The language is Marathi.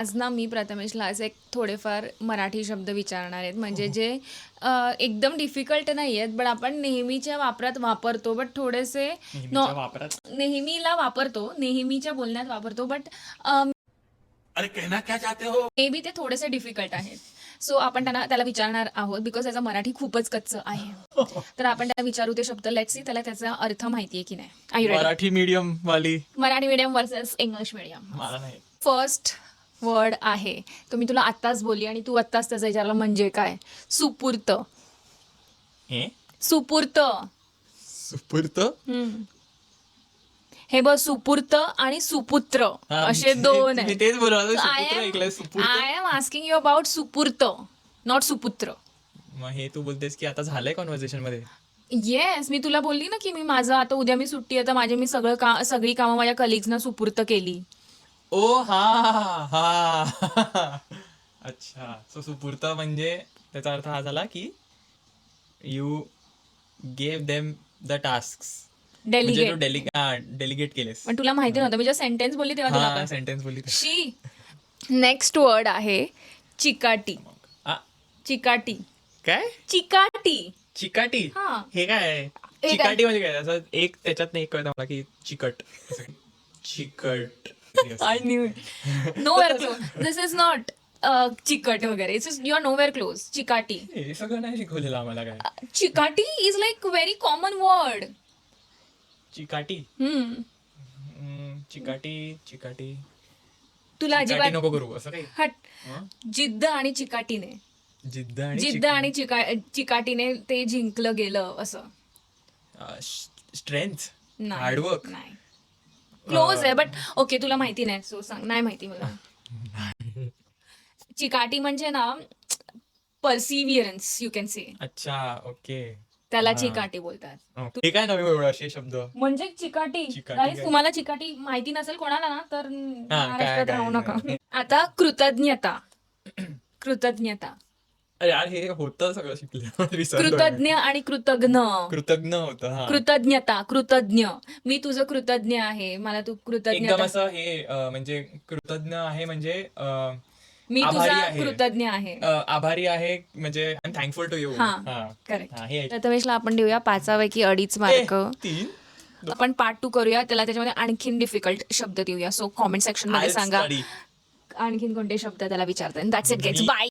आज ना मी प्रथमेशला असे एक थोडेफार मराठी शब्द विचारणार आहेत म्हणजे जे एकदम डिफिकल्ट नाही आहेत बट आपण नेहमीच्या वापरात वापरतो बट थोडेसे नेहमीच्या वापरात नेहमीला वापरतो नेहमीच्या बोलण्यात वापरतो बट अरे कहना क्या चाहते हो मे बी ते थोडेसे डिफिकल्ट आहेत. सो आपण त्याला विचारणार आहोत बिकॉज त्याचा मराठी खूपच कच्चं आहे. तर आपण त्याला विचारू ते शब्द लेट्स सी त्याला त्याचा अर्थ माहिती आहे की नाही. Are you ready? Marathi medium वाली Marathi medium versus English medium. मला नाही. फर्स्ट वर्ड आहे तो मी तुला आत्ताच बोलली आणि तू आत्ताच त्याचा विचारला म्हणजे काय. सुपूर्त. हे सुपूर्त. सुपूर्त हे बघ सुपूर्त आणि सुपुत्र असे दोन मी आहेत. तेच बोललो सुपुत्र ऐकलंय सुपूर्त. I am asking you about सुपूर्त नॉट सुपुत्र. मग हे तू बोलतेस की आता झालंय कॉन्व्हर्सेशन मध्ये. येस मी तुला बोलली ना की मी माझं आता उद्या मी सुट्टी आहे तर मी सगळी कामं माझ्या कलिग्सना सुपूर्त केली. ओ हा हा अच्छा. सो सुपूर्त म्हणजे त्याचा अर्थ हा झाला की you gave them the task. म्हणजे तू डेलिगेट केलेस. पण तुला माहिती नव्हतं मी जेव्हा सेंटेन्स बोलली तेव्हा तुला हा कळलं. सेंटेन्स बोलली. शी. नेक्स्ट वर्ड आहे चिकाटी. आ, चिकाटी. काय चिकाटी. चिकाटी. हा. हे काय आहे? एक चिकाटी म्हणजे काय असं एक त्याच्यात एक कळतं मला की चिकट. चिकट. Yes. I knew it. Nowhere close. This is not चिकट वगैरे. It's just you are nowhere close. चिकाटी. हे सगळं नाही शिकवलेलं आम्हाला काय. चिकाटी is like very common word. चिकाटी. चिकाटी चिकाटी तुला चिकाटी अजिबात नको करू असं काही. हट. हं? जिद्द आणि चिकाटीने जिद्द आणि जिद्द आणि चिकाटीने ते जिंकलं गेलं असं. स्ट्रेंथ. नाही. हार्डवर्क. नाही. क्लोज आहे बट ओके तुला माहिती नाही सो सांग. नाही माहिती मला. चिकाटी म्हणजे ना परसिव्हिअरन्स यू कॅन से. अच्छा ओके. त्याला हा. चिकाटी बोलतात. हे काय नवीन एवढं असे शब्द. म्हणजे चिकाटी. चिकाटी Guys, काय? तुम्हाला चिकाटी माहिती नसेल कोणाला ना तर महाराष्ट्रात काय- राहू नका. काय- आता कृतज्ञता. कृतज्ञता. अरे यार हे होतं सगळं शिकलं. विसरलोय. कृतज्ञ आणि कृतज्ञ. कृतज्ञ होतं. हा कृतज्ञता. कृतज्ञ. मी तुझं कृतज्ञ आहे मला तू एकदम कृतज्ञता. असं हे म्हणजे कृतज्ञ आहे म्हणजे मी आभारी तुझा आहे. कृतज्ञ आहे. आभारी आहे म्हणजे I am thankful to you. हा. करेक्ट. हे प्रथमेशला आपण देऊया 5पैकी 2.5 मार्क. 3 आपण पार्ट 2 करूया त्याला त्याच्यामध्ये आणखीन डिफिकल्ट शब्द देऊया. सो कॉमेंट सेक्शन मध्ये सांगा आणखीन कोणते शब्द त्याला विचारता. That's it guys bye.